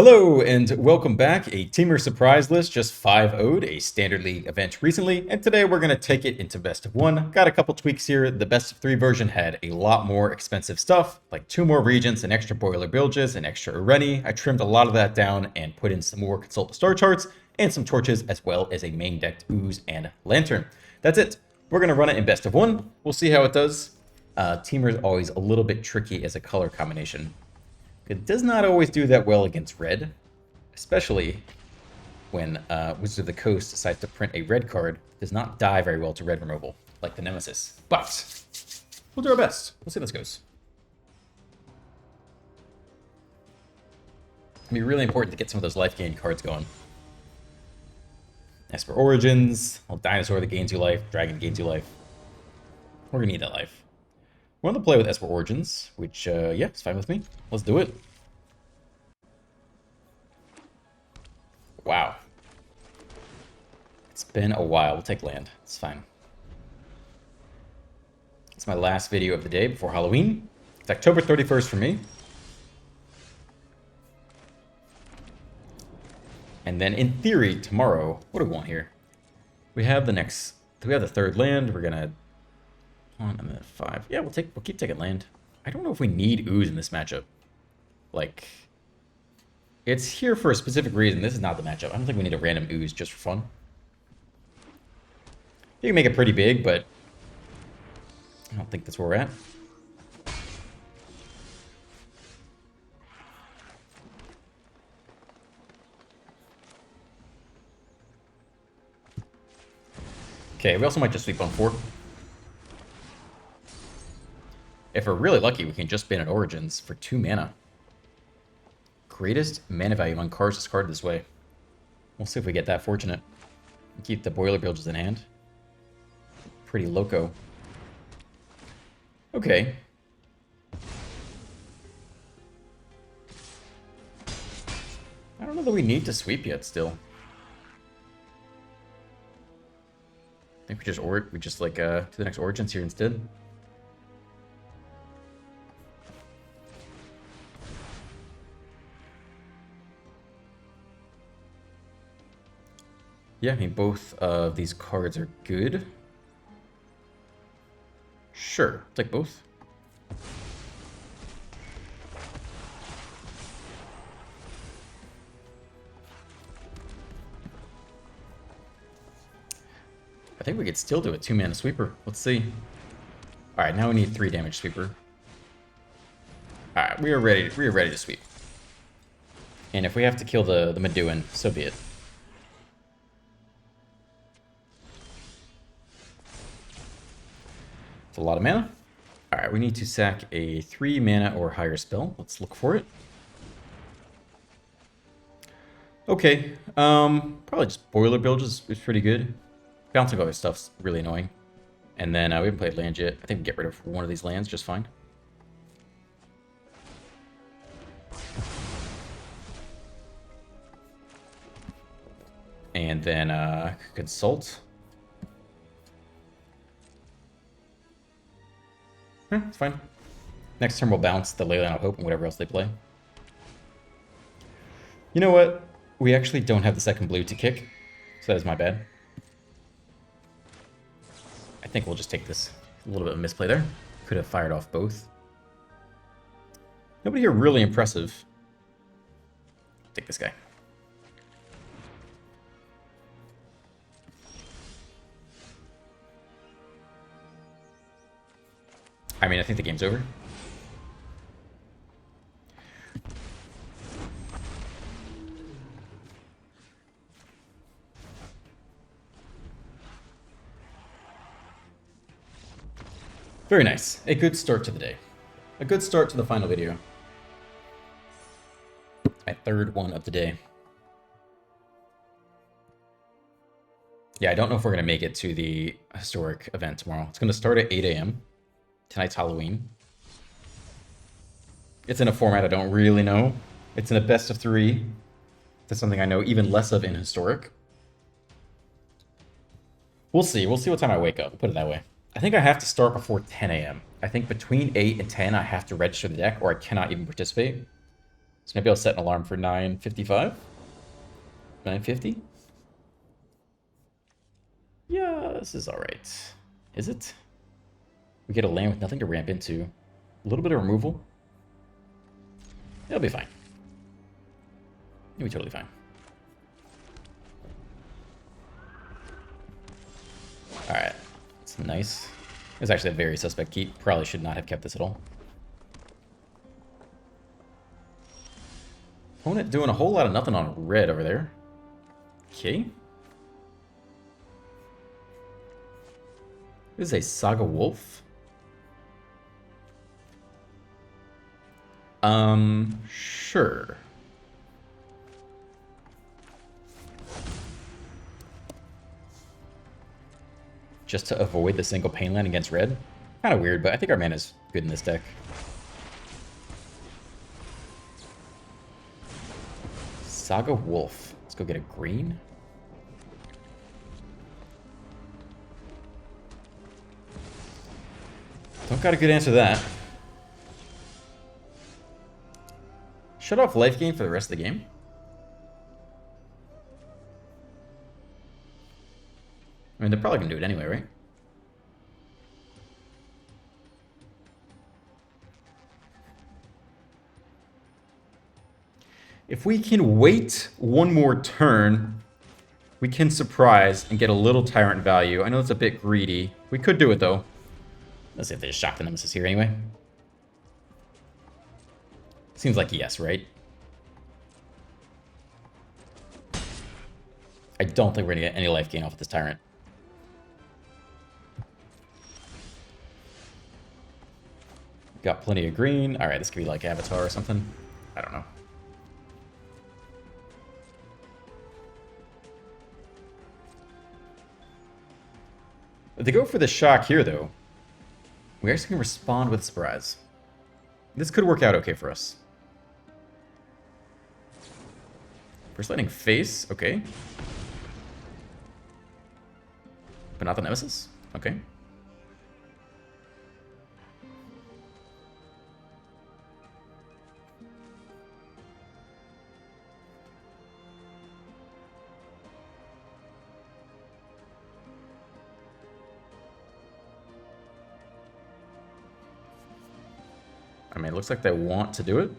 Hello and welcome back. A TEMUR Surprise list just 5-0'd a Standard League event recently, and today we're going to take it into best of 1. Got a couple tweaks here. The best of 3 version had a lot more expensive stuff, like 2 more regents, an extra boiler bilges, an extra Areni. I trimmed a lot of that down and put in some more Consult the Star charts and some torches, as well as a main decked Ooze and Lantern. That's it. We're going to run it in best of 1. We'll see how it does. TEMUR is always a little bit tricky as a color combination. It does not always do that well against red, especially when Wizard of the Coast decides to print a red card. It does not die very well to red removal, like the Nemesis. But we'll do our best. We'll see how this goes. It'll be really important to get some of those life gain cards going. Esper Origins, Dinosaur that gains you life, Dragon gains you life. We're going to need that life. We're on the play with Esper Origins, which, yeah, it's fine with me. Let's do it. Wow. It's been a while. We'll take land. It's fine. It's my last video of the day before Halloween. It's October 31st for me. And then, in theory, tomorrow, what do we want here? We have the next... We have the third land. We're going to... And then 5. Yeah, we'll keep taking land. I don't know if we need Ooze in this matchup. Like, it's here for a specific reason. This is not the matchup. I don't think we need a random Ooze just for fun. You can make it pretty big, but I don't think that's where we're at. Okay, we also might just sweep on 4. If we're really lucky, we can just ban at Origins for 2 mana. Greatest mana value among cards discarded this way. We'll see if we get that fortunate. Keep the boiler bilges in hand. Pretty loco. Okay. I don't know that we need to sweep yet still. I think we just like to the next Origins here instead. Yeah, I mean, both of these cards are good. Sure, take both. I think we could still do a 2-mana sweeper. Let's see. Alright, now we need 3 damage sweeper. Alright, we are ready to sweep. And if we have to kill the Meduan, so be it. It's a lot of mana. Alright, we need to sack a 3 mana or higher spell. Let's look for it. Okay, probably just Boiler Bilges is pretty good. Bouncing other stuff's really annoying. And then we haven't played land yet. I think we can get rid of one of these lands just fine. And then Consult. It's fine. Next turn we'll bounce the Leyline of Hope and whatever else they play. You know what? We actually don't have the second blue to kick, so that is my bad. I think we'll just take this. A little bit of misplay there. Could have fired off both. Nobody here really impressive. Take this guy. I mean, I think the game's over. Very nice. A good start to the day. A good start to the final video. My third one of the day. Yeah, I don't know if we're going to make it to the historic event tomorrow. It's going to start at 8 a.m. Tonight's Halloween. It's in a format I don't really know. It's in a best of 3. That's something I know even less of in Historic. We'll see. We'll see what time I wake up. Put it that way. I think I have to start before 10 a.m. I think between 8 and 10 I have to register the deck or I cannot even participate. So maybe I'll set an alarm for 9:55? 9:50? Yeah, this is alright. Is it? We get a land with nothing to ramp into. A little bit of removal. It'll be fine. It'll be totally fine. Alright. That's nice. It's actually a very suspect keep. Probably should not have kept this at all. Opponent doing a whole lot of nothing on red over there. Okay. This is a Saga Wolf. Sure. Just to avoid the single pain land against red. Kind of weird, but I think our mana's good in this deck. Saga Wolf. Let's go get a green. Don't got a good answer to that. Shut off life gain for the rest of the game? I mean, they're probably going to do it anyway, right? If we can wait one more turn, we can surprise and get a little Tyrant value. I know it's a bit greedy. We could do it, though. Let's see if they just shock the Nemesis here anyway. Seems like yes, right? I don't think we're going to get any life gain off of this Tyrant. Got plenty of green. Alright, this could be like Avatar or something. I don't know. If they go for the shock here, though, we actually can respond with Surprise. This could work out okay for us. First Lightning face, okay. But not the Nemesis? Okay. I mean, it looks like they want to do it.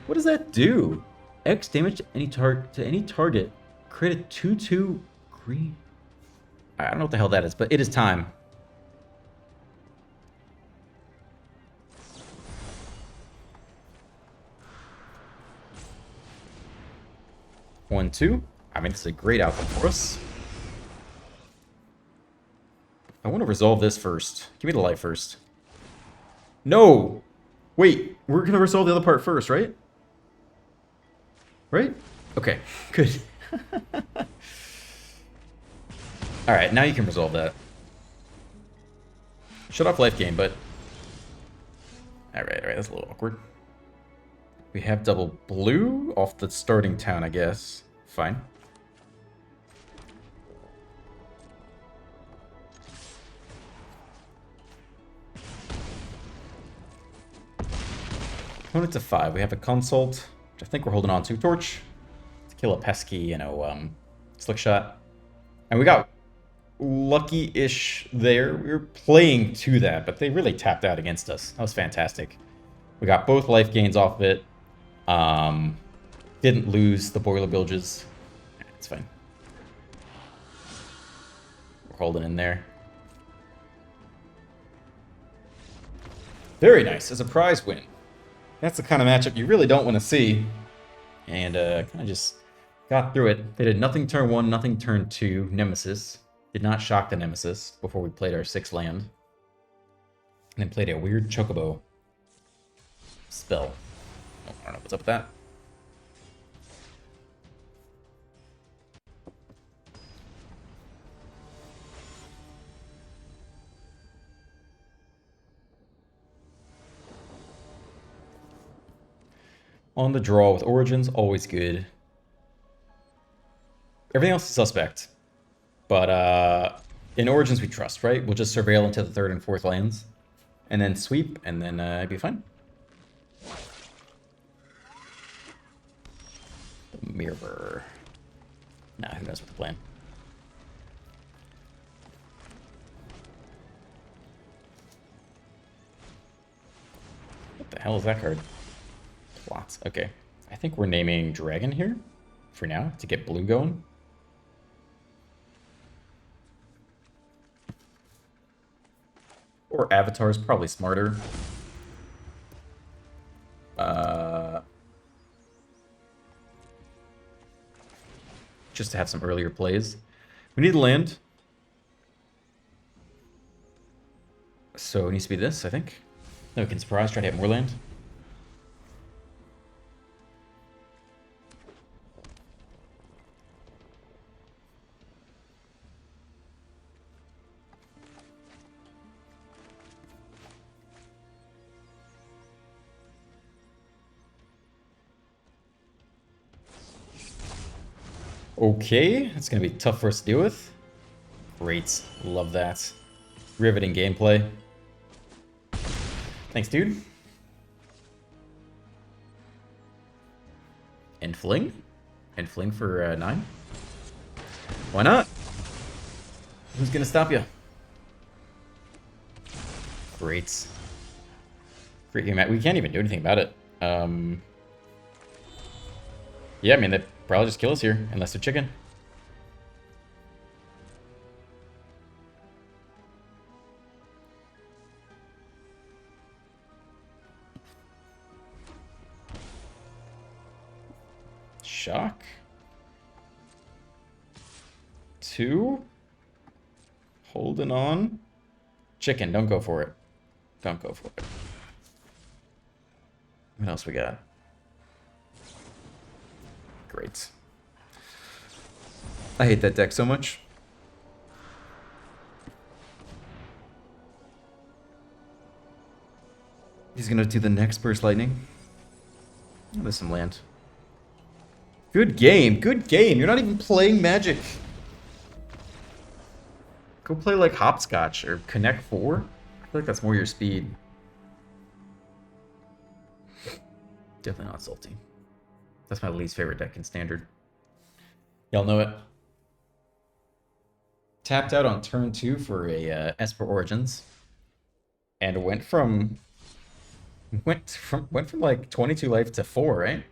What does that do? X damage to any target. Create a 2/2 green. I don't know what the hell that is, but it is time. One, two. I mean, this is a great outcome for us. I want to resolve this first. Give me the light first. No! Wait, we're going to resolve the other part first, right? Right? Okay, good. Alright, now you can resolve that. Shut off life gain, but... Alright, that's a little awkward. We have double blue off the starting town, I guess. Fine. Opponent to 5. We have a consult, which I think we're holding on to. Torch to kill a pesky, you know, slick shot. And we got lucky-ish there. We were playing to that, but they really tapped out against us. That was fantastic. We got both life gains off of it. Didn't lose the boiler bilges. It's fine. We're holding in there. Very nice. A surprise win. That's the kind of matchup you really don't want to see. And kind of just got through it. They did nothing turn 1, nothing turn 2. Nemesis. Did not shock the Nemesis before we played our 6th land. And then played a weird Chocobo spell. Oh, I don't know what's up with that. On the draw with Origins, always good. Everything else is suspect. But in Origins we trust, right? We'll just surveil into the 3rd and 4th lands. And then sweep, and then it'd be fine. Mirror. Nah, who knows what the plan. What the hell is that card? Plots. Okay. I think we're naming Dragon here for now to get blue going. Or Avatar is probably smarter. Just to have some earlier plays. We need land. So it needs to be this, I think. Then we can surprise, try to hit more land. Okay, it's going to be tough for us to deal with. Great, love that. Riveting gameplay. Thanks, dude. And fling? And fling for 9? Why not? Who's going to stop you? Great. Great game. We can't even do anything about it. Yeah, I mean, they probably just kill us here, unless they're chicken. Shock. 2. Holding on. Chicken, don't go for it. Don't go for it. What else we got? Great. I hate that deck so much. He's gonna do the next Burst Lightning. Oh, there's some land. Good game, good game. You're not even playing Magic. Go play like Hopscotch or Connect 4. I feel like that's more your speed. Definitely not Salty. That's my least favorite deck in Standard. Y'all know it. Tapped out on turn 2 for a Esper Origins, and went from like 22 life to 4, right?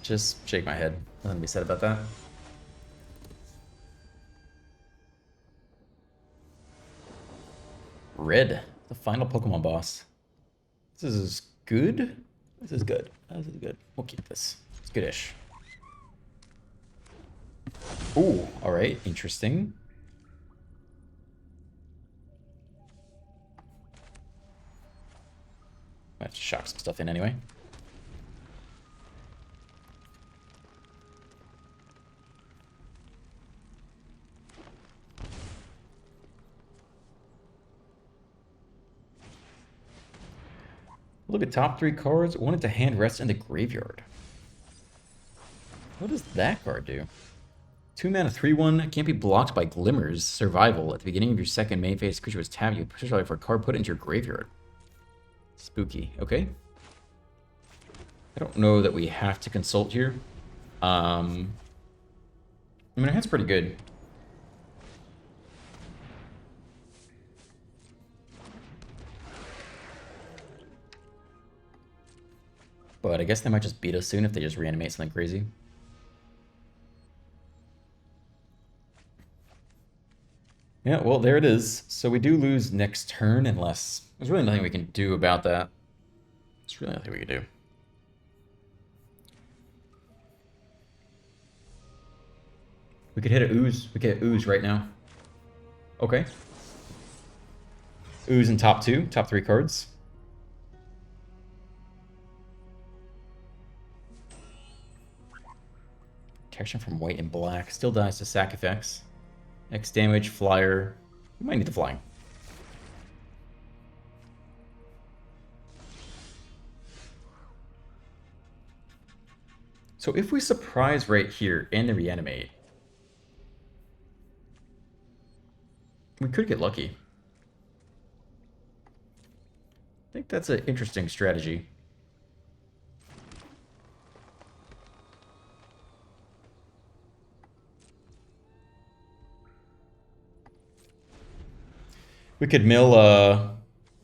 Just shake my head. Nothing to be said about that. Red, the final Pokemon boss. This is good. This is good. This is good. We'll keep this. It's goodish. Ooh, alright, interesting. I have to shock some stuff in anyway. Look at top 3 cards. Wanted to hand rest in the graveyard. What does that card do? 2 mana, 3/1. Can't be blocked by Glimmers. Survival. At the beginning of your second main phase, creature was tapped. You push for a card put into your graveyard. Spooky. Okay. I don't know that we have to consult here. I mean, our hand's pretty good. But I guess they might just beat us soon if they just reanimate something crazy. Yeah, well, there it is. So we do lose next turn unless... There's really nothing we can do about that. There's really nothing we can do. We could hit a Ooze. We could hit Ooze right now. Okay. Ooze in top 2, top 3 cards. Protection from white and black. Still dies to sack effects. X damage, flyer. We might need the flying. So if we surprise right here and then reanimate, We could get lucky. I think that's an interesting strategy. We could mill,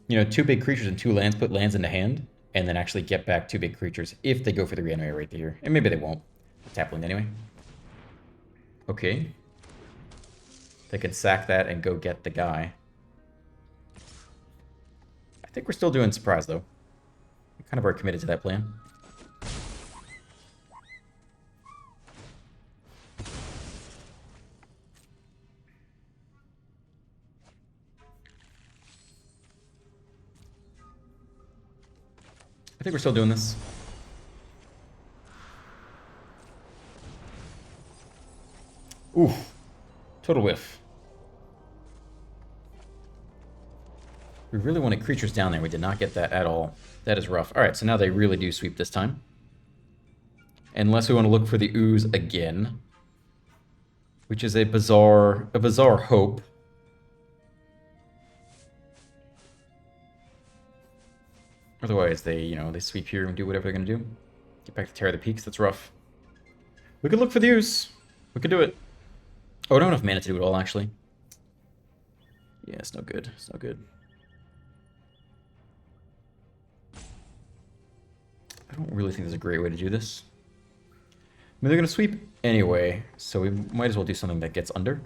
you know, 2 big creatures and 2 lands, put lands into hand, and then actually get back 2 big creatures if they go for the reanimate right here. And maybe they won't. Tap land anyway. Okay. They can sack that and go get the guy. I think we're still doing surprise, though. We kind of are committed to that plan. I think we're still doing this. Ooh. Total whiff. We really wanted creatures down there. We did not get that at all. That is rough. Alright, so now they really do sweep this time. Unless we want to look for the ooze again. Which is a bizarre hope. Otherwise, they, you know, they sweep here and do whatever they're going to do. Get back to Terror of the Peaks. That's rough. We could look for the ooze. We could do it. Oh, I don't have enough mana to do it all, actually. Yeah, it's no good. It's no good. I don't really think there's a great way to do this. I mean, they're going to sweep anyway, so we might as well do something that gets under.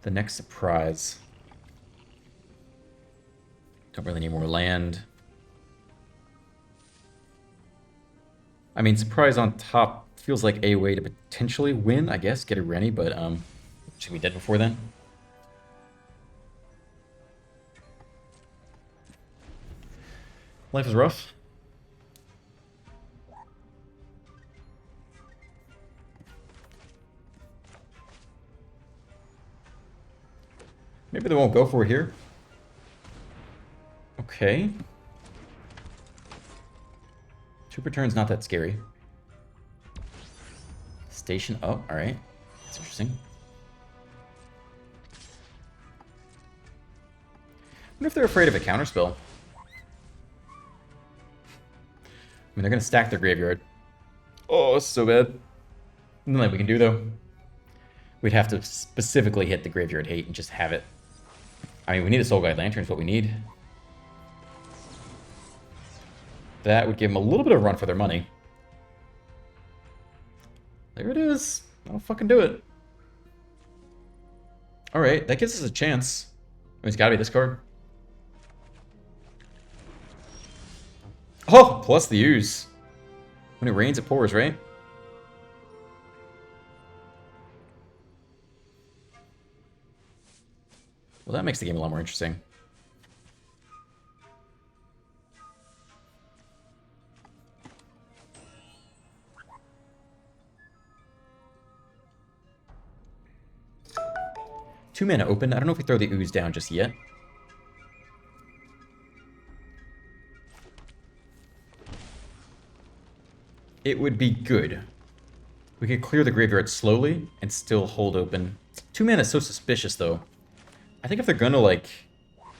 The next surprise. Don't really need more land. I mean, surprise on top feels like a way to potentially win, I guess. Get a Rennie, but should be dead before then. Life is rough. Maybe they won't go for it here. Okay. 2 per turn's not that scary. Station up, alright. That's interesting. I wonder if they're afraid of a counterspell. I mean, they're gonna stack their graveyard. Oh, it's so bad. Nothing like we can do, though. We'd have to specifically hit the graveyard hate and just have it. I mean, we need a Soul Guide Lantern is what we need. That would give them a little bit of a run for their money. There it is. I'll fucking do it. Alright, that gives us a chance. I mean, it's gotta be this card. Oh, plus the ooze. When it rains, it pours, right? Well, that makes the game a lot more interesting. Two mana open. I don't know if we throw the ooze down just yet. It would be good. We could clear the graveyard slowly and still hold open. 2 mana is so suspicious, though. I think if they're gonna, like,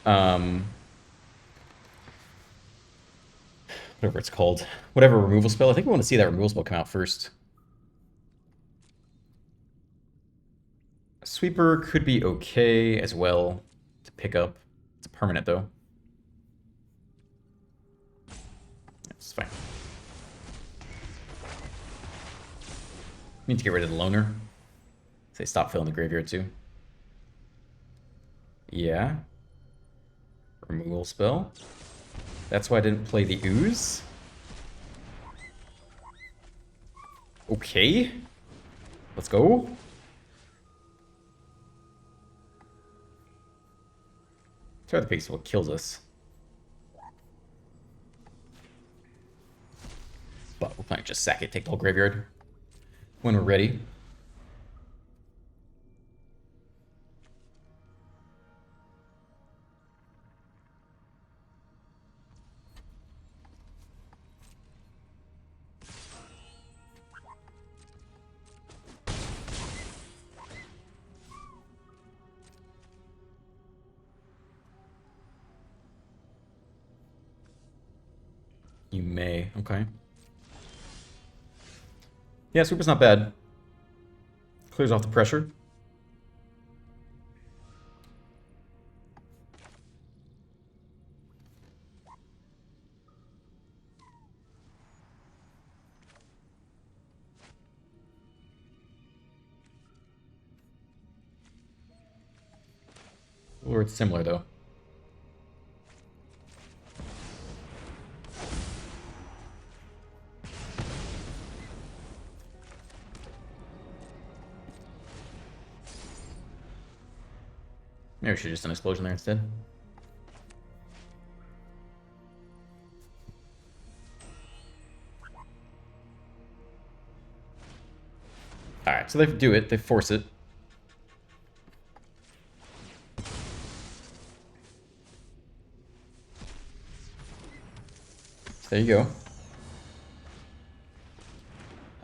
whatever it's called, whatever removal spell, I think we want to see that removal spell come out first. A sweeper could be okay as well to pick up. It's a permanent, though. It's fine. Need to get rid of the loner. Say stop filling the graveyard too. Yeah. Removal spell. That's why I didn't play the ooze. Okay. Let's go. Try the Pigs is what kills us. But we'll probably just sack it, take the whole graveyard. When we're ready. You may. Okay. Yeah, Sweeper's not bad. Clears off the pressure. Or it's similar, though. Maybe we should have just done an explosion there instead. Alright, so they do it. They force it. So there you go.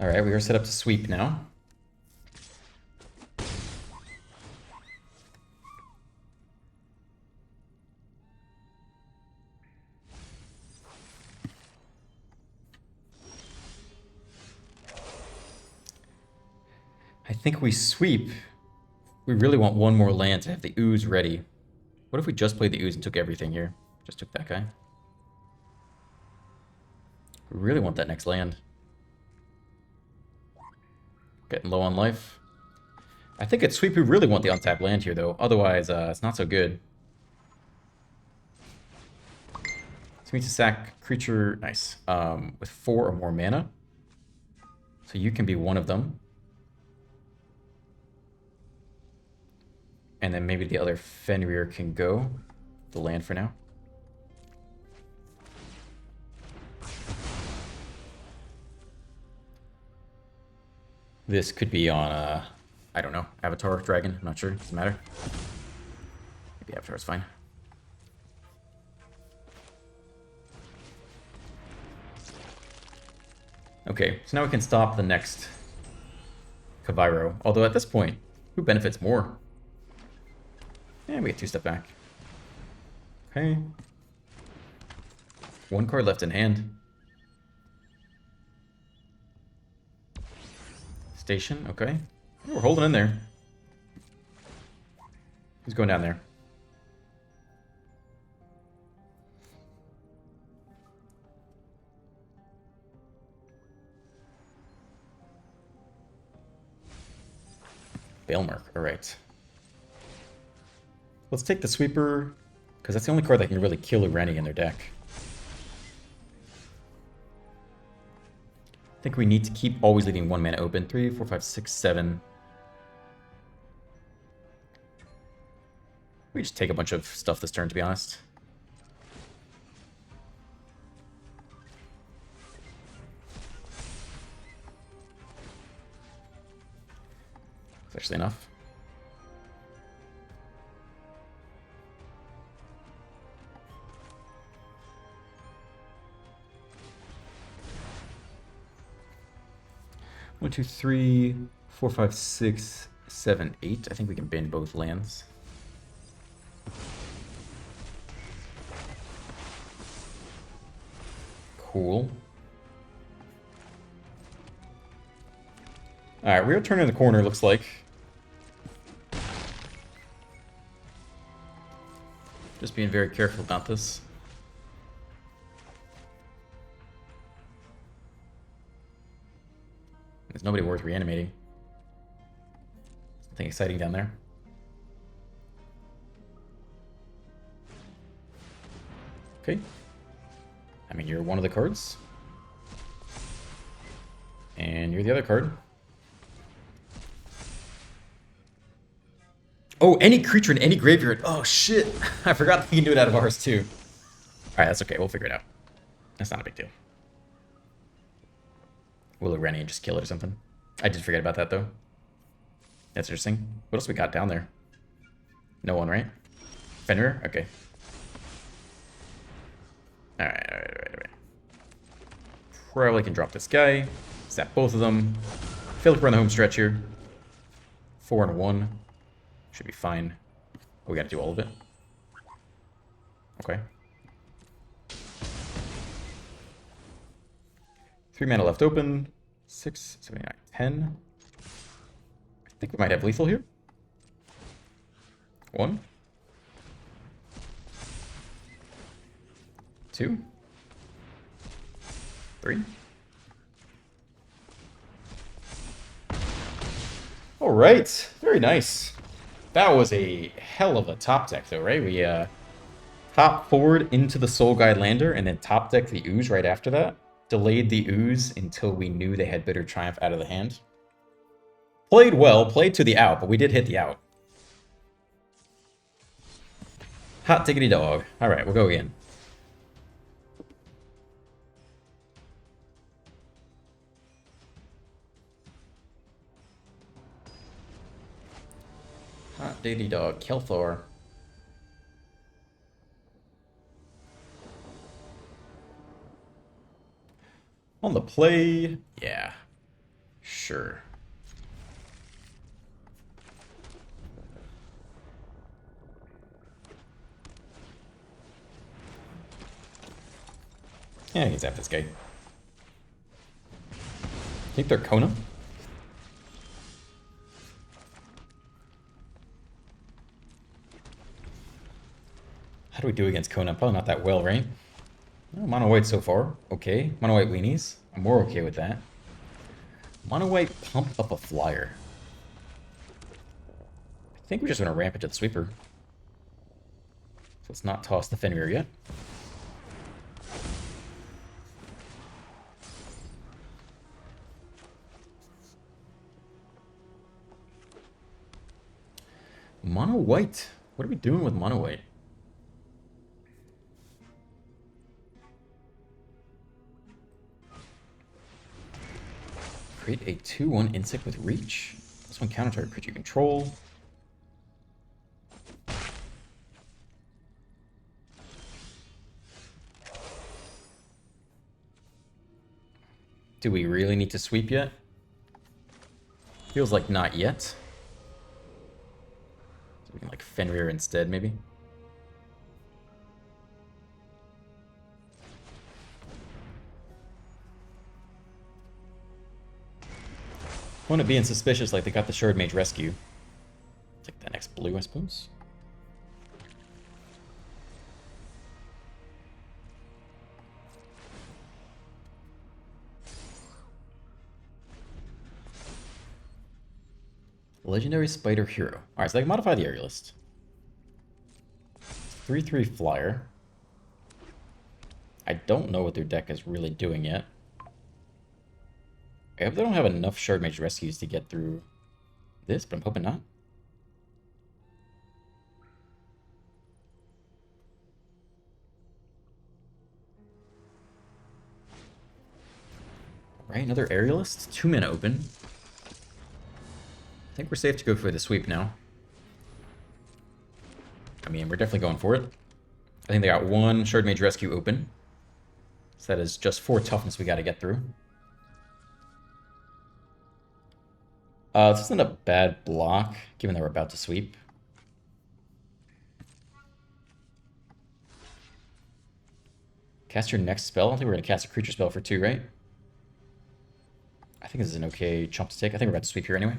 Alright, we are set up to sweep now. I think we sweep. We really want one more land to have the ooze ready. What if we just played the ooze and took everything here? Just took that guy. We really want that next land. Getting low on life. I think at sweep we really want the untapped land here, though. Otherwise, it's not so good. So we need to sack creature, nice, with 4 or more mana. So you can be one of them. And then maybe the other Fenrir can go. The land for now. This could be on, I don't know, Avatar, Dragon, I'm not sure, doesn't matter. Maybe Avatar's fine. Okay, so now we can stop the next Kavairo. Although at this point, who benefits more? Yeah, we get 2 step back. Okay. 1 card left in hand. Station, okay. We're holding in there. Who's going down there? Bailmark, alright. Let's take the sweeper, because that's the only card that can really kill a Rennie in their deck. I think we need to keep always leaving 1 mana open. 3, 4, 5, 6, 7. We just take a bunch of stuff this turn, to be honest. It's actually enough. One, two, 3, 4, 5, 6, 7, 8. I think we can bin both lands. Cool. Alright, we're turning the corner, looks like. Just being very careful about this. There's nobody worth reanimating. Something exciting down there. Okay. I mean, you're one of the cards. And you're the other card. Oh, any creature in any graveyard. Oh, shit. I forgot that you can do it out of ours, too. Alright, that's okay. We'll figure it out. That's not a big deal. Will a Rennie just kill it or something? I did forget about that, though. That's interesting. What else we got down there? No one, right? Fenrir? Okay. Alright. Probably can drop this guy. Zap both of them. Feel like we're on the home stretch here. 4 and 1. Should be fine. Oh, we gotta do all of it. Okay. 3 mana left open. 6, 7, 8, 9, 10. I think we might have lethal here. 1. 2. 3. All right, very nice. That was a hell of a top deck, though, right? We top forward into the Soul Guide Lander, and then top deck the Ooze right after that. Delayed the Ooze until we knew they had Bitter Triumph out of the hand. Played well, played to the out, but we did hit the out. Hot diggity dog. All right, we'll go again. Hot diggity dog, Kelthor. On the play, yeah, sure. Yeah, he's after this guy. Think they're Kona? How do we do against Kona? Probably not that well, right? No, mono white so far. Okay. Mono white weenies. I'm more okay with that. Mono white pump up a flyer. I think we just want to ramp into the sweeper. So let's not toss the Fenrir yet. Mono white. What are we doing with mono white? Create a 2/1 insect with reach. This one counter target creature you control. Do we really need to sweep yet? Feels like not yet. So we can like Fenrir instead, maybe. Want it being suspicious like they got the Shard Mage Rescue. It's like the next blue, I suppose. Legendary Spider Hero. Alright, so they can modify the Aerialist. 3/3 flyer. I don't know what their deck is really doing yet. I hope they don't have enough Shard Mage Rescues to get through this, but I'm hoping not. Right, another Aerialist. 2 mana open. I think we're safe to go for the sweep now. I mean, we're definitely going for it. I think they got 1 Shard Mage Rescue open. So that is just 4 toughness we got to get through. This isn't a bad block, given that we're about to sweep. Cast your next spell. I think we're going to cast a creature spell for 2, right? I think this is an okay chump to take. I think we're about to sweep here anyway.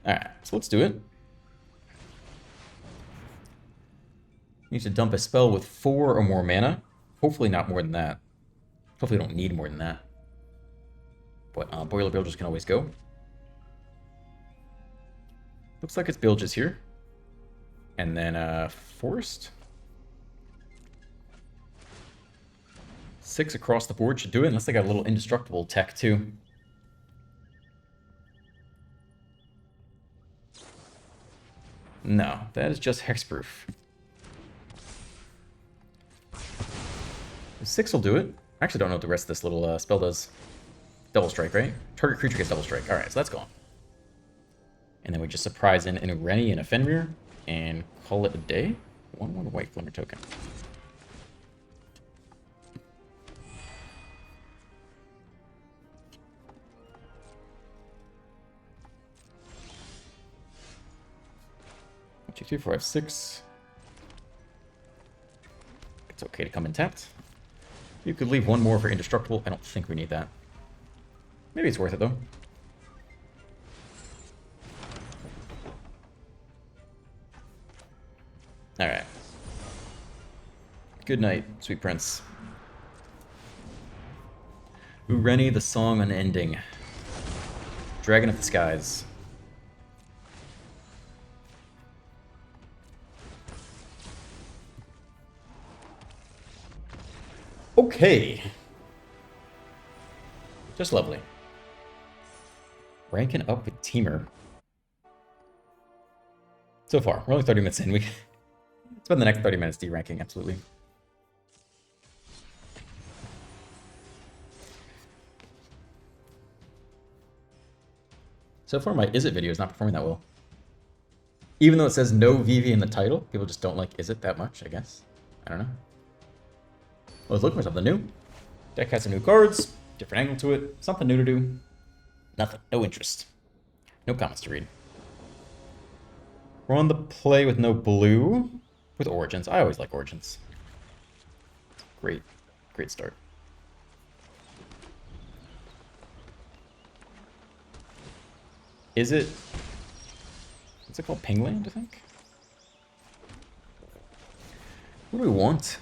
Alright, so let's do it. Need to dump a spell with 4 or more mana. Hopefully not more than that. Hopefully we don't need more than that. But Boiler Bilges can always go. Looks like it's Bilges here. And then Forest. 6 across the board should do it, unless they got a little indestructible tech too. No, that is just hexproof. 6 will do it. I actually don't know what the rest of this little spell does. Double strike, right? Target creature gets double strike. Alright, so that's gone. And then we just surprise in a Rennie and a Fenrir and call it a day. 1/1 white Glimmer token. 2, 3, 4, 5, 6. It's okay to come in tapped. You could leave one more for indestructible. I don't think we need that. Maybe it's worth it though. Alright. Good night, sweet prince. Ureni, the song unending. Dragon of the skies. Okay. Just lovely. Ranking up with Temur. So far, we're only 30 minutes in. We spend the next 30 minutes D-ranking, absolutely. So far, my Izzet video is not performing that well. Even though it says no VV in the title, people just don't like Izzet that much, I guess. I don't know. I was looking for something new. Deck has some new cards, different angle to it, something new to do. Nothing, no interest. No comments to read. We're on the play with no blue, with Origins. I always like Origins. Great, great start. Is it... What's it called? Pingland, I think? What do we want?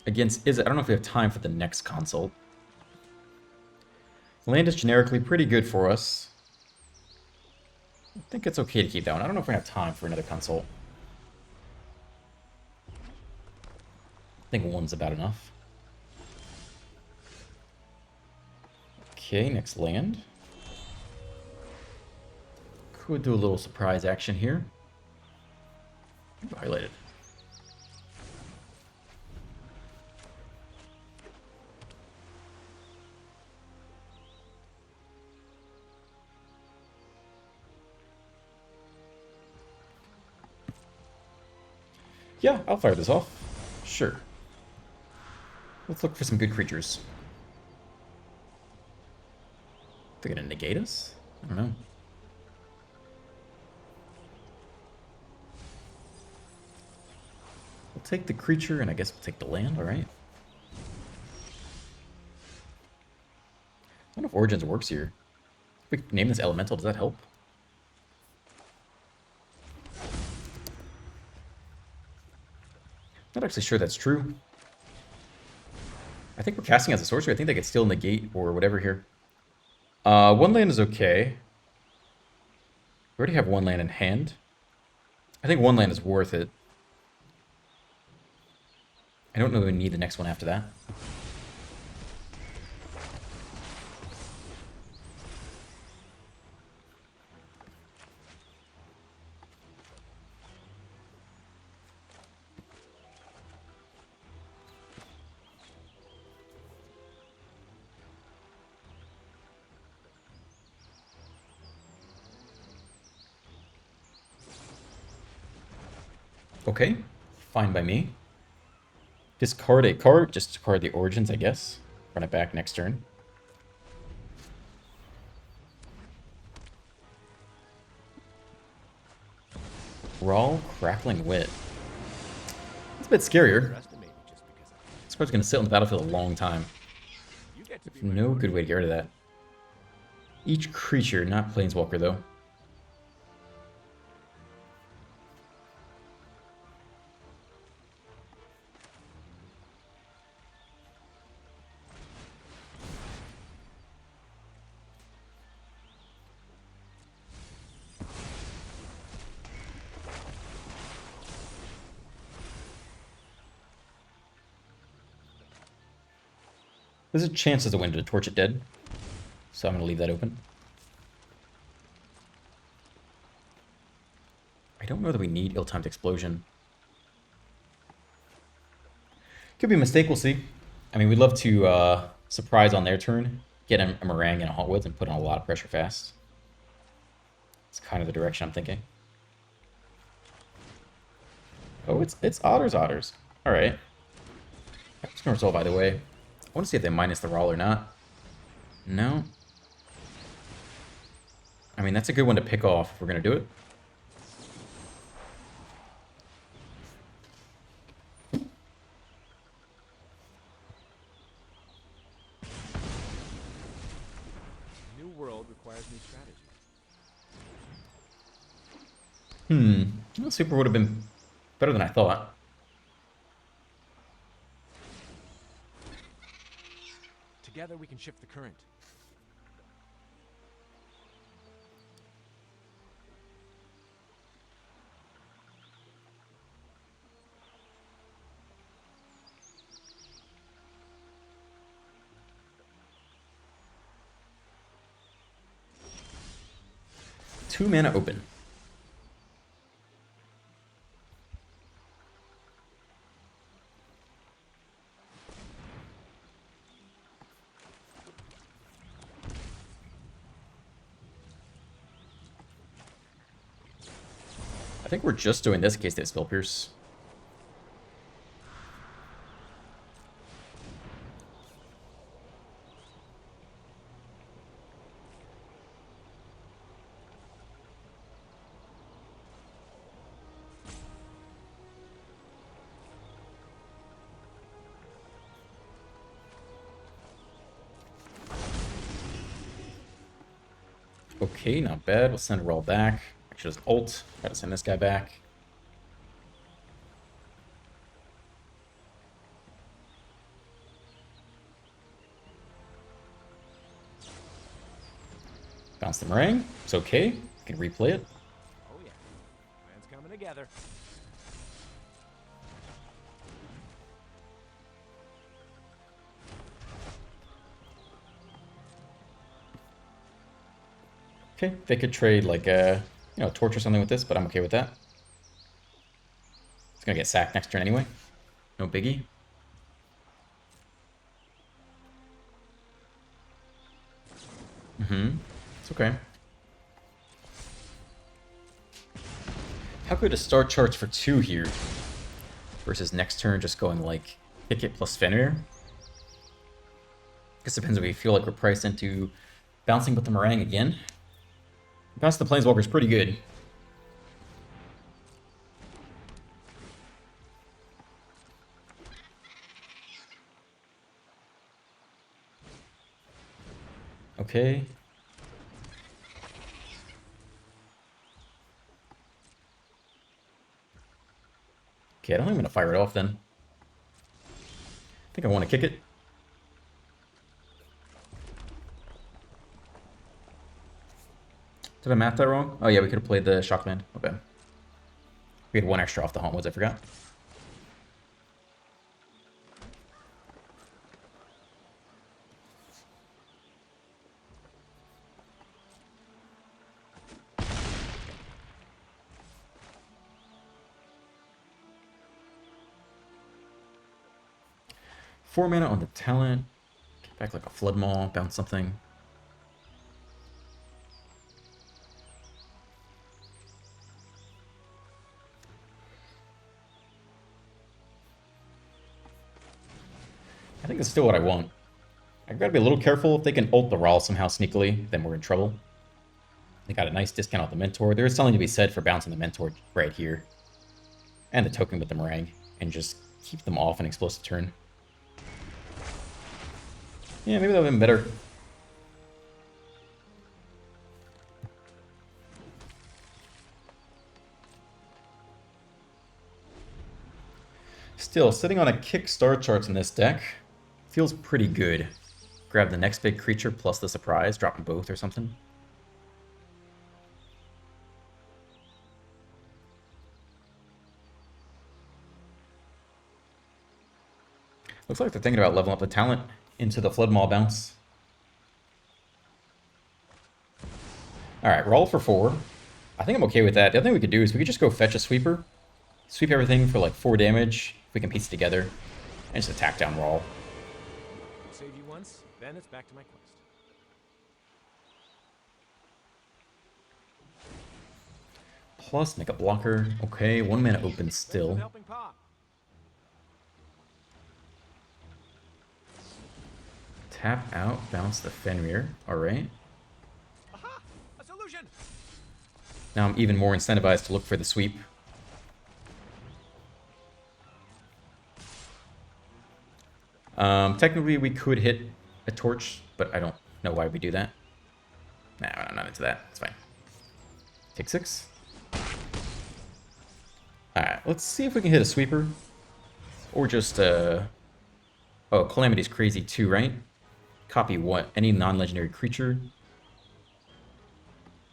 Against Izzet, I don't know if we have time for the next consult. Land is generically pretty good for us. I think it's okay to keep that one. I don't know if we have time for another consult. I think one's about enough. Okay, next land. Could do a little surprise action here. Highlighted. Yeah, I'll fire this off. Sure. Let's look for some good creatures. They're gonna negate us? I don't know. We'll take the creature, and I guess we'll take the land, alright? I don't know if Origins works here. If we name this Elemental, does that help? Not actually sure that's true. I think we're casting as a sorcery. I think they could still negate or whatever here. One land is okay. We already have one land in hand. I think one land is worth it. I don't know if we need the next one after that. Okay, fine by me. Discard a card, just discard the Origins, I guess. Run it back next turn. Raw Crackling Wit. It's a bit scarier. This card's going to sit on the battlefield a long time. No good way to get rid of that. Each creature, not Planeswalker though. There's a chance there's a window to torch it dead, so I'm going to leave that open. I don't know that we need ill-timed explosion. Could be a mistake, we'll see. I mean, we'd love to surprise on their turn, get a Meringue and a Hauntwoods and put on a lot of pressure fast. It's kind of the direction I'm thinking. Oh, it's Otters. Alright. I'm just going to resolve either way. I want to see if they minus the Raw or not. No. I mean, that's a good one to pick off if we're going to do it. New world requires new strategy. Well, Super would have been better than I thought. Together we can shift the current. Two mana open. I think we're just doing this in case they have Spell Pierce. Okay, not bad. We'll send Roll back. Actually, just ult. Gotta send this guy back. Bounce the meringue. It's okay. You can replay it. Oh yeah, plan's coming together. Okay, they could trade like a, torch or something with this, but I'm okay with that. It's gonna get sacked next turn anyway. No biggie. It's okay. How good to start charts for 2 here versus next turn just going like kick it plus Fenrir? Guess it depends if we feel like we're priced into bouncing with the meringue again. Bounce the Planeswalker is pretty good. Okay. Okay, I don't think I'm going to fire it off then. I think I want to kick it. Did I math that wrong? Oh yeah, we could have played the Shockland. Okay. We had 1 extra off the Hauntwoods, I forgot. Four mana on the talent. Get back like a Flood Maw, bounce something. I think that's still what I want. I gotta be a little careful. If they can ult the Rawl somehow sneakily, then we're in trouble. They got a nice discount off the Mentor. There is something to be said for bouncing the Mentor right here. And the token with the meringue. And just keep them off an explosive turn. Yeah, maybe that would have been better. Still, sitting on a kick star charts in this deck feels pretty good. Grab the next big creature plus the surprise, drop them both or something. Looks like they're thinking about leveling up the talent into the Flood Maw bounce. Alright, roll for 4. I think I'm okay with that. The other thing we could do is we could just go fetch a sweeper. Sweep everything for like 4 damage. If we can piece it together. And just attack down Rawl. Save you once, then it's back to my quest. Plus, make a blocker. Okay, 1 mana open still. Helping pop. Tap out, bounce the Fenrir. Alright. Aha! A solution! Now I'm even more incentivized to look for the sweep. Technically, we could hit a torch, but I don't know why we do that. Nah, I'm not into that. It's fine. Take 6. Alright, let's see if we can hit a sweeper. Or just, oh, Calamity's crazy too, right? Copy what? Any non-legendary creature.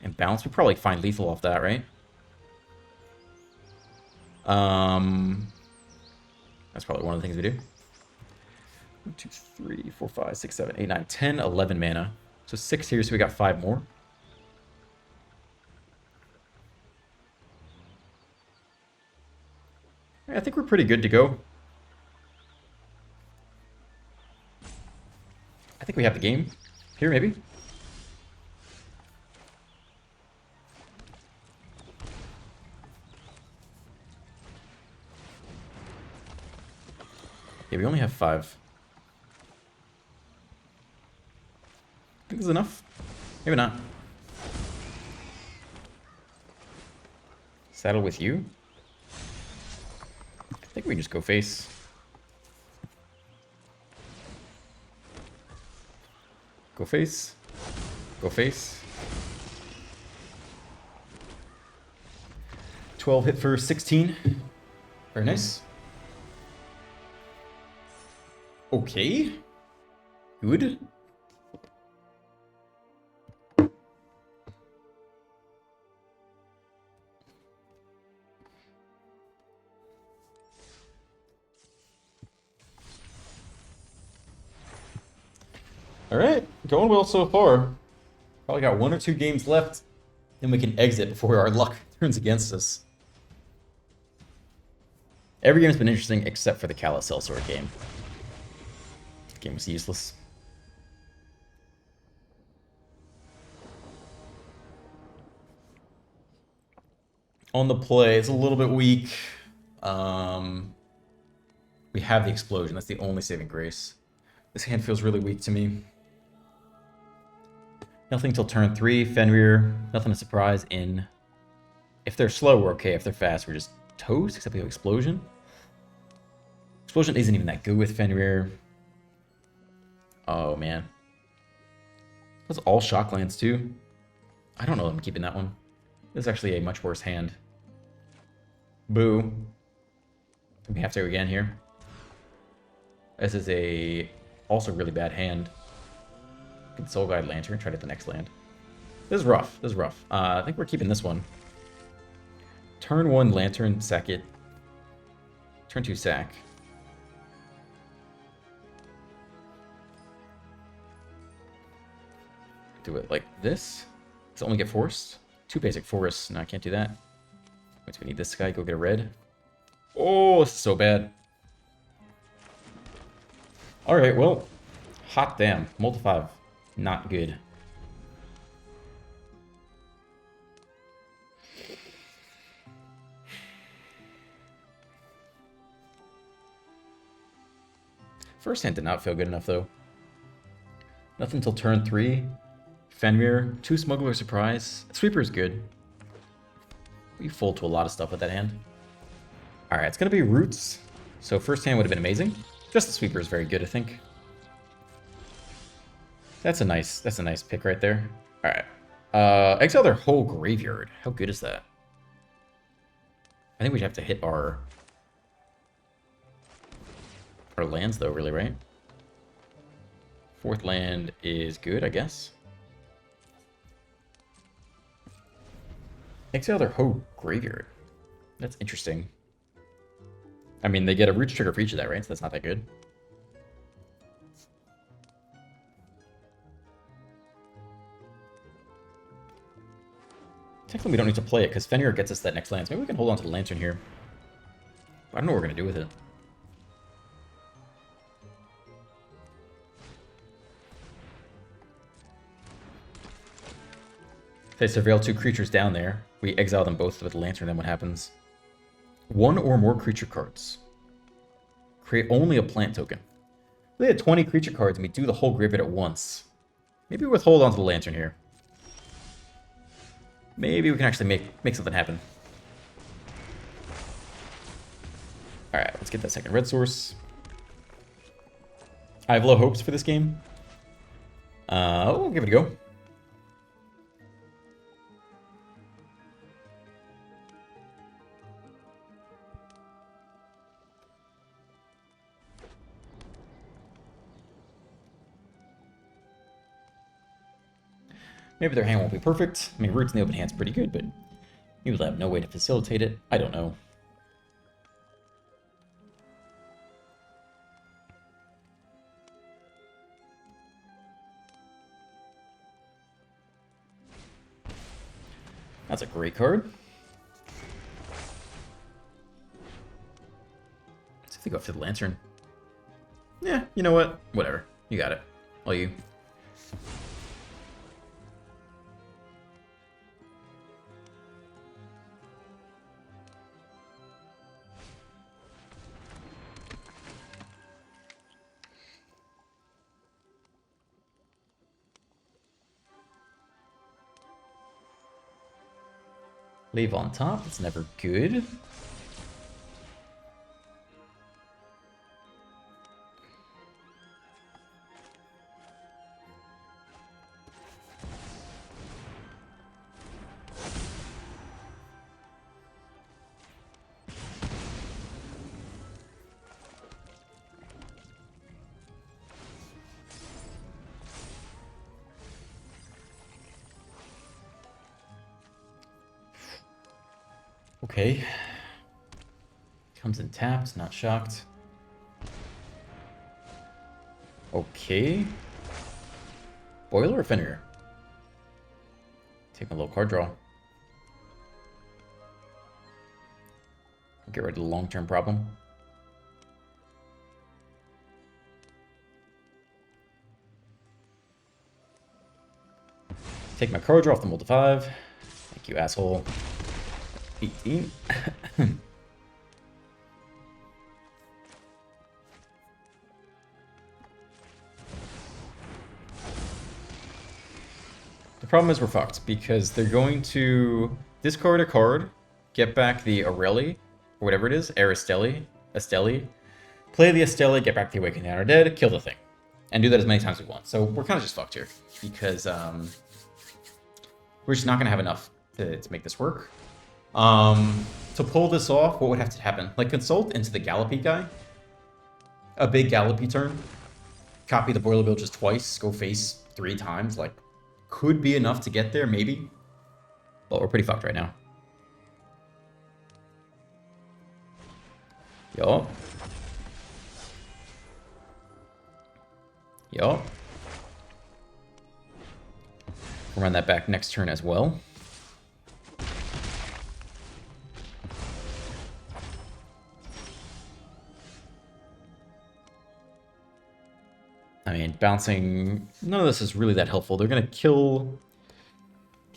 And bounce. We probably find lethal off that, right? That's probably one of the things we do. 1, 2, 3, 4, 5, 6, 7, 8, 9, 10, 11 mana. So 6 here, so we got 5 more. I think we're pretty good to go. I think we have the game. Here, maybe? Yeah, we only have 5. I think this is enough. Maybe not. Saddle with you? I think we can just go face. Go face. Go face. 12 hit for 16. Very nice. Okay. Good. Alright, going well so far. Probably got 1 or 2 games left, then we can exit before our luck turns against us. Every game's been interesting except for the Callous Sellsword game. The game was useless. On the play, it's a little bit weak. We have the explosion. That's the only saving grace. This hand feels really weak to me. Nothing till turn 3. Fenrir. Nothing to surprise in. If they're slow, we're okay. If they're fast, we're just toast, except we have explosion. Explosion isn't even that good with Fenrir. Oh, man. That's all Shocklands, too. I don't know if I'm keeping that one. This is actually a much worse hand. Boo. We have to go again here. This is a also really bad hand. Can Soul Guide Lantern, try to hit the next land. This is rough. This is rough. I think we're keeping this one. Turn 1 Lantern, sack it. Turn 2 sack. Do it like this. Does it only get forced? 2 basic forests. No, I can't do that. Wait, we need this guy. Go get a red. Oh, this is so bad. Alright, well. Hot damn. Multi 5. Not good. First hand did not feel good enough, though. Nothing till turn 3. Fenrir. 2 Smuggler Surprise. Sweeper is good. We fold to a lot of stuff with that hand. Alright, it's going to be Roots. So first hand would have been amazing. Just the Sweeper is very good, I think. That's a nice pick right there. Alright. Exile their whole graveyard. How good is that? I think we'd have to hit our lands, though, really, right? 4th land is good, I guess. Exile their whole graveyard. That's interesting. I mean, they get a Roots trigger for each of that, right? So that's not that good. Technically, we don't need to play it, because Fenrir gets us that next land. So maybe we can hold on to the Lantern here. But I don't know what we're going to do with it. If they surveil 2 creatures down there, we exile them both with the Lantern, then what happens? 1 or more creature cards. Create only a plant token. We had 20 creature cards and we do the whole graveyard at once. Maybe we withhold onto the Lantern here. maybe we can actually make something happen. Alright, let's get that second red source. I have low hopes for this game. We'll give it a go. Maybe their hand won't be perfect. I mean, roots in the open hand's pretty good, but maybe they'll have no way to facilitate it. I don't know. That's a great card. Let's see if they go after the Lantern. Yeah, you know what? Whatever. You got it. All you. Leave on top, it's never good. Okay. Comes in tapped, not shocked. Okay. Boiler or Fenrir? Take a little card draw. Get rid of the long-term problem. Take my card draw off the multi-5. Thank you, asshole. 18. The problem is we're fucked because they're going to discard a card, get back the Aurelie, or whatever it is, Esteli, play the Esteli, get back the Awakened and are dead, kill the thing, and do that as many times as we want. So we're kind of just fucked here because we're just not going to have enough to make this work. To pull this off, what would have to happen? Like, consult into the Gallopy guy. A big Gallopy turn. Copy the Boiler Bill just twice. Go face 3 times. Like, could be enough to get there, maybe. But we're pretty fucked right now. Yo. Yo. We'll run that back next turn as well. I mean, bouncing, none of this is really that helpful. They're going to kill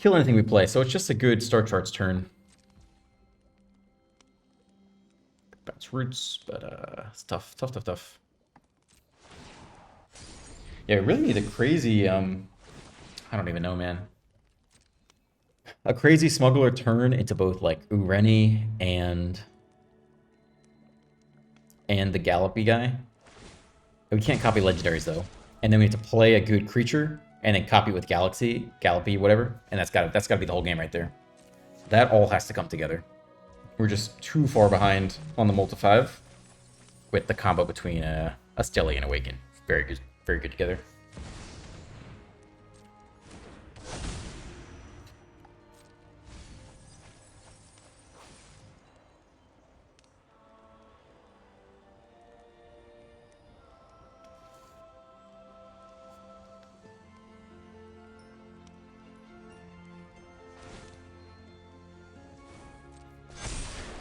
anything we play, so it's just a good start charts turn. Bounce roots, but it's tough. Yeah, we really need a crazy, I don't even know, man. A crazy smuggler turn into both, like, Ureni and the Gallopy guy. We can't copy legendaries though, and then we have to play a good creature and then copy with Gallopy, whatever, and that's gotta be the whole game right there. That all has to come together. We're just too far behind on the multi-5 with the combo between Esteli and Awaken. Very good together.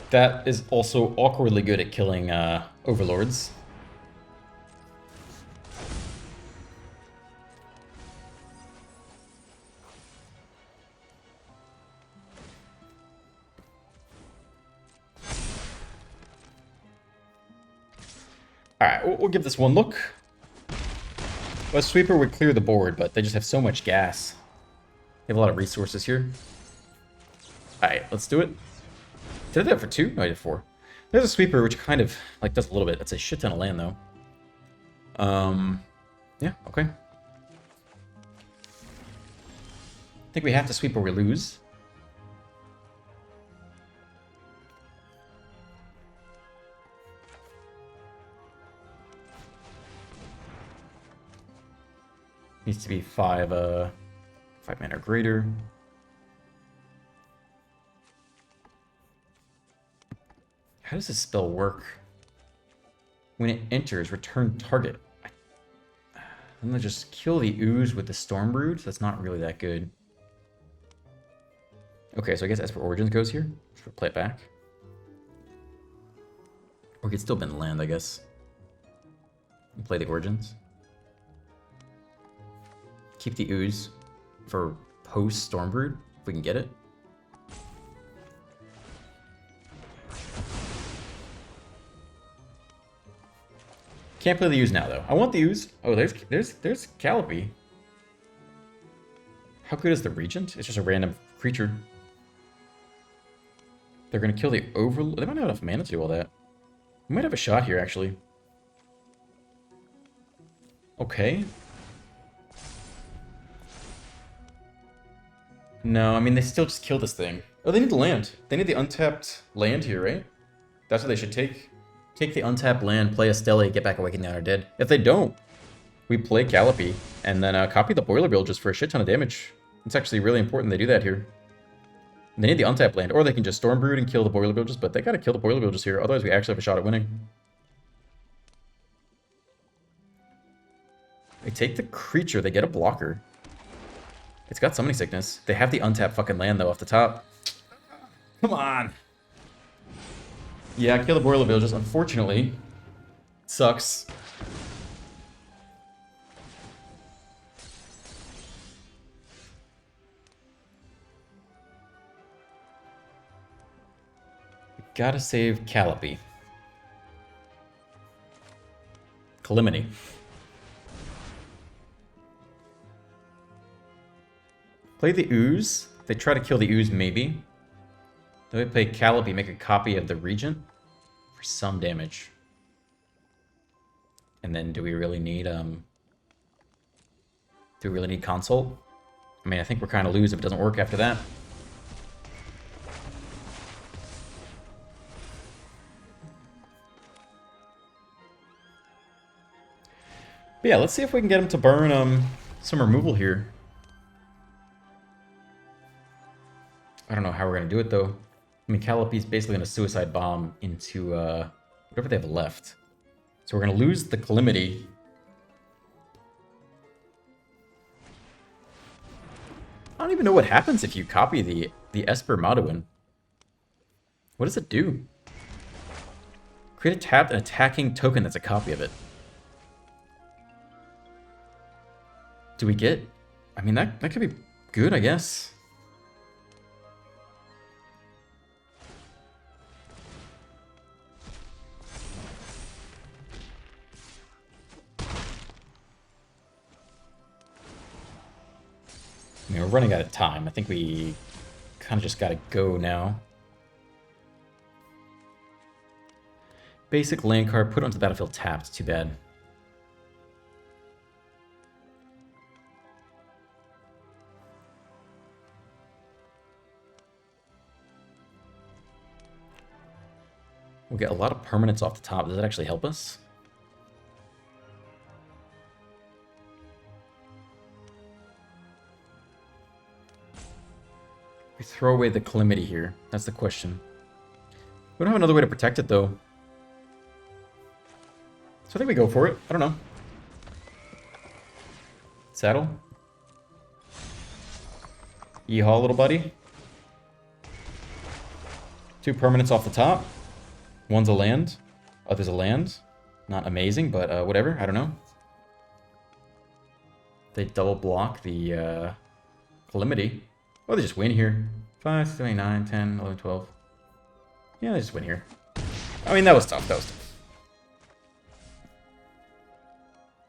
That is also awkwardly good at killing overlords. Alright, we'll give this one look. A sweeper would clear the board, but they just have so much gas. They have a lot of resources here. Alright, let's do it. Did I do that for 2? No, I did 4. There's a sweeper, which kind of, like, does a little bit. That's a shit ton of land, though. Yeah, okay. I think we have to sweep or we lose. Needs to be 5 mana or greater. How does this spell work? When it enters, return target. I'm gonna just kill the ooze with the Stormbrood. That's not really that good. Okay, so I guess Esper Origins goes here. Should play it back. Or it could still bend land, I guess. And play the Origins. Keep the ooze for post Stormbrood, if we can get it. Can't play the ooze now, though. I want the ooze. Oh, there's Calliope. How good is the Regent? It's just a random creature. They're gonna kill the Overlord. They might not have enough mana to do all that. We might have a shot here, actually. Okay. No, I mean, they still just kill this thing. Oh, they need the land. They need the untapped land here, right? That's what they should take. Take the untapped land, play a Stele, get back Awakening the Undead. If they don't, we play Calliope, and then copy the Boiler Build just for a shit ton of damage. It's actually really important they do that here. They need the untapped land, or they can just Stormbrood and kill the Boiler Builders, but they gotta kill the Boiler Builders here, otherwise we actually have a shot at winning. They take the creature, they get a blocker. It's got Summoning Sickness. They have the untapped fucking land, though, off the top. Come on! Yeah, kill the Boiler Builders, unfortunately. Sucks. Gotta save Calliope. Calamity. Play the ooze. They try to kill the ooze, maybe. Then we play Calliope, make a copy of the Regent for some damage. And then do we really need Consult? I mean, I think we're kind of lose if it doesn't work after that. But yeah, let's see if we can get him to burn some removal here. I don't know how we're going to do it, though. I mean, Calliope's basically going to suicide bomb into whatever they have left. So we're going to lose the Calamity. I don't even know what happens if you copy the Esper Maudwin. What does it do? Create a tapped and attacking token that's a copy of it. Do we get... I mean, that could be good, I guess. I mean, we're running out of time. I think we kind of just gotta go now. Basic land card, put it onto the battlefield tapped. Too bad. We'll get a lot of permanents off the top. Does that actually help us? We throw away the Calamity here. That's the question. We don't have another way to protect it, though. So I think we go for it. I don't know. Saddle. Yeehaw, little buddy. 2 permanents off the top. One's a land. Other's a land. Not amazing, but whatever. I don't know. They double block the Calamity. Oh, they just win here. 5, 7, 9, 10, 11, 12. Yeah, they just win here. I mean, that was tough. That was tough.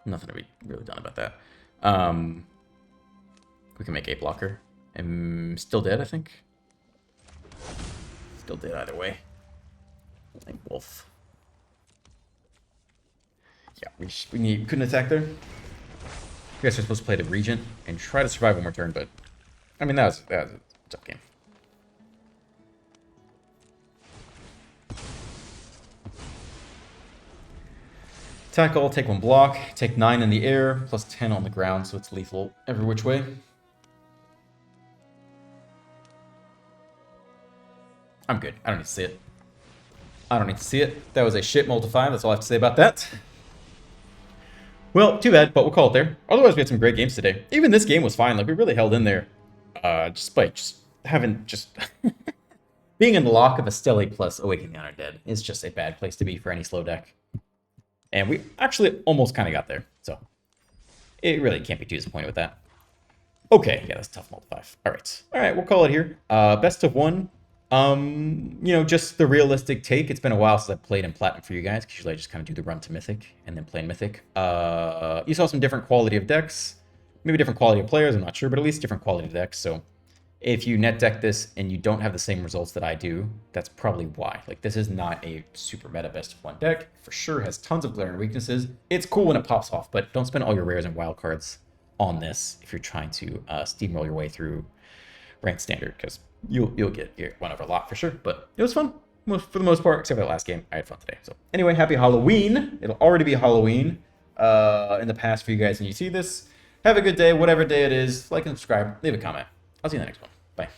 Nothing to be really done about that. We can make a blocker. I'm still dead, I think. still did either way. Like wolf. Yeah, we couldn't attack there. You guys are supposed to play the Regent and try to survive one more turn, but I mean that was a tough game. Tackle, take 1 block, take 9 in the air, plus 10 on the ground, so it's lethal every which way. I'm good. I don't need to see it. I don't need to see it. That was a shit multi-5. That's all I have to say about that. Well, too bad, but we'll call it there. Otherwise, we had some great games today. Even this game was fine. Like, we really held in there. Just by being in the lock of a Stellate plus Awakening the Undead is just a bad place to be for any slow deck. And we actually almost kind of got there. So, it really can't be too disappointed with that. Okay, yeah, that's tough multi-5. All right, we'll call it here. Best of 1. You know, just the realistic take. It's been a while since I've played in Platinum for you guys, because usually I just kind of do the run to Mythic and then play in Mythic. You saw some different quality of decks, maybe different quality of players, I'm not sure, but at least different quality of decks. So if you net deck this and you don't have the same results that I do, that's probably why. Like, this is not a super meta best of 1 deck. For sure has tons of glaring weaknesses. It's cool when it pops off, but don't spend all your rares and wild cards on this if you're trying to steamroll your way through ranked standard, because you'll get one over a lot for sure. But it was fun for the most part, except for that last game. I had fun today. So anyway, happy Halloween. It'll already be Halloween in the past for you guys when you see this. Have a good day, whatever day it is. Like and subscribe, leave a comment. I'll see you in the next one. Bye.